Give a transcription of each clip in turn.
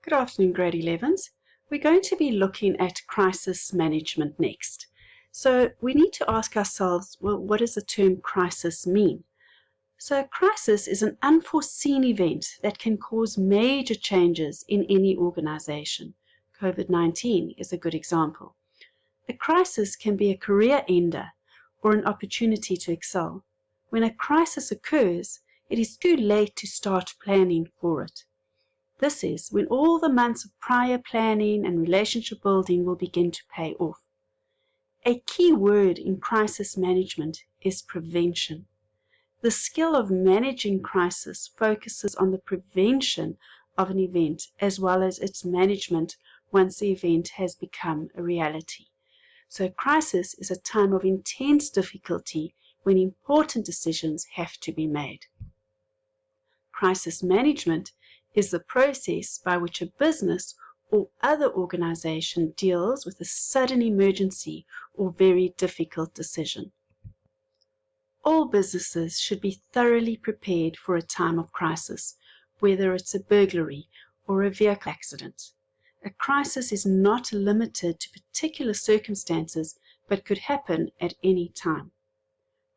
Good afternoon, grade 11s. We're going to be looking at crisis management next. So we need to ask ourselves, well, what does the term crisis mean? So a crisis is an unforeseen event that can cause major changes in any organization. COVID-19 is a good example. A crisis can be a career ender or an opportunity to excel. When a crisis occurs, it is too late to start planning for it. This is when all the months of prior planning and relationship building will begin to pay off. A key word in crisis management is prevention. The skill of managing crisis focuses on the prevention of an event as well as its management once the event has become a reality. So crisis is a time of intense difficulty when important decisions have to be made. Crisis management is the process by which a business or other organization deals with a sudden emergency or very difficult decision. All businesses should be thoroughly prepared for a time of crisis, whether it's a burglary or a vehicle accident. A crisis is not limited to particular circumstances, but could happen at any time.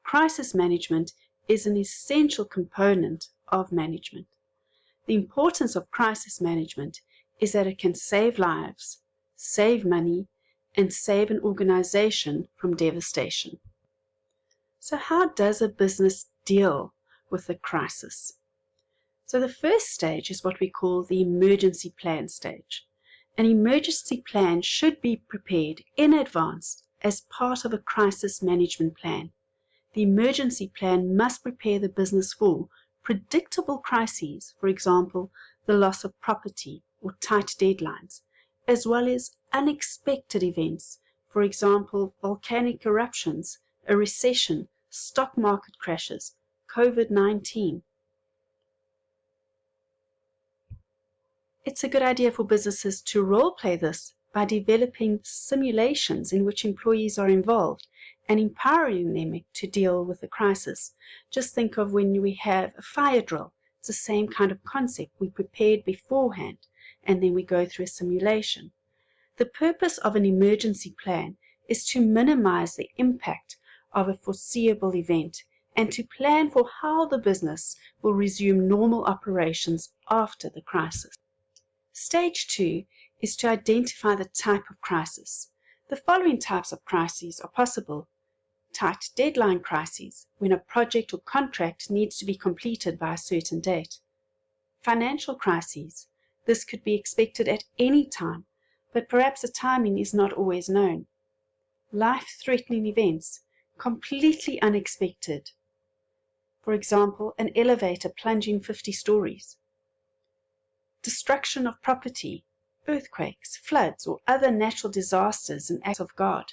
Crisis management is an essential component of management. The importance of crisis management is that it can save lives, save money, and save an organization from devastation. So how does a business deal with a crisis? So the first stage is what we call the emergency plan stage. An emergency plan should be prepared in advance as part of a crisis management plan. The emergency plan must prepare the business for predictable crises, for example, the loss of property or tight deadlines, as well as unexpected events, for example, volcanic eruptions, a recession, stock market crashes, COVID-19. It's a good idea for businesses to role-play this by developing simulations in which employees are involved and empowering them to deal with the crisis. Just think of when we have a fire drill. It's the same kind of concept. We prepared beforehand and then we go through a simulation. The purpose of an emergency plan is to minimize the impact of a foreseeable event and to plan for how the business will resume normal operations after the crisis. Stage 2 is to identify the type of crisis. The following types of crises are possible. Tight deadline crises, when a project or contract needs to be completed by a certain date. Financial crises, this could be expected at any time, but perhaps the timing is not always known. Life-threatening events, completely unexpected. For example, an elevator plunging 50 stories. Destruction of property, earthquakes, floods, or other natural disasters and acts of God.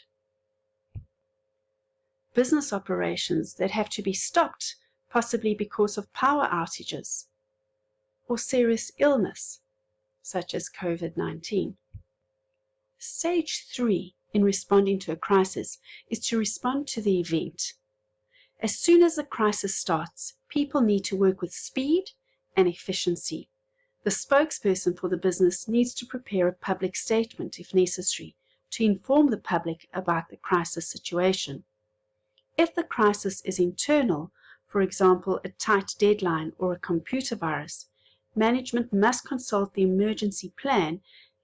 Business operations that have to be stopped, possibly because of power outages, or serious illness, such as COVID-19. Stage 3 in responding to a crisis is to respond to the event. As soon as the crisis starts, people need to work with speed and efficiency. The spokesperson for the business needs to prepare a public statement, if necessary, to inform the public about the crisis situation. If the crisis is internal, for example, a tight deadline or a computer virus, management must consult the emergency plan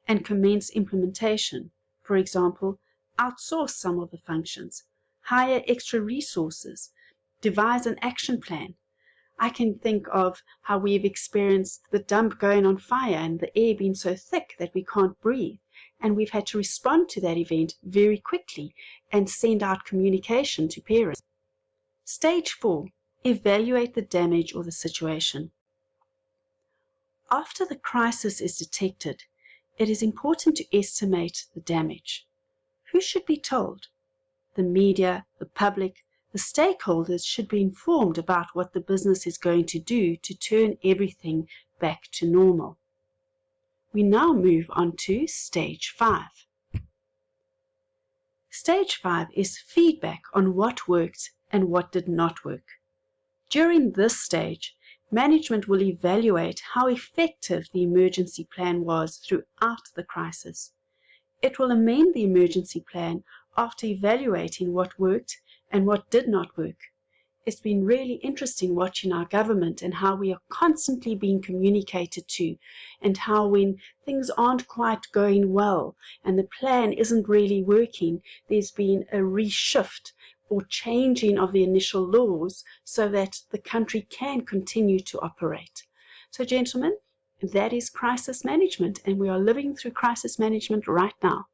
and commence implementation. For example, outsource some of the functions, hire extra resources, devise an action plan. I can think of how we've experienced the dump going on fire and the air being so thick that we can't breathe. And we've had to respond to that event very quickly and send out communication to parents. Stage 4, evaluate the damage or the situation. After the crisis is detected, it is important to estimate the damage. Who should be told? The media, the public, the stakeholders should be informed about what the business is going to do to turn everything back to normal. We now move on to Stage 5. Stage 5 is feedback on what worked and what did not work. During this stage, Management will evaluate how effective the emergency plan was throughout the crisis. It will amend the emergency plan after evaluating what worked and what did not work. It's been really interesting watching our government and how we are constantly being communicated to, and how when things aren't quite going well and the plan isn't really working, there's been a reshift or changing of the initial laws so that the country can continue to operate. So, gentlemen, that is crisis management, and we are living through crisis management right now.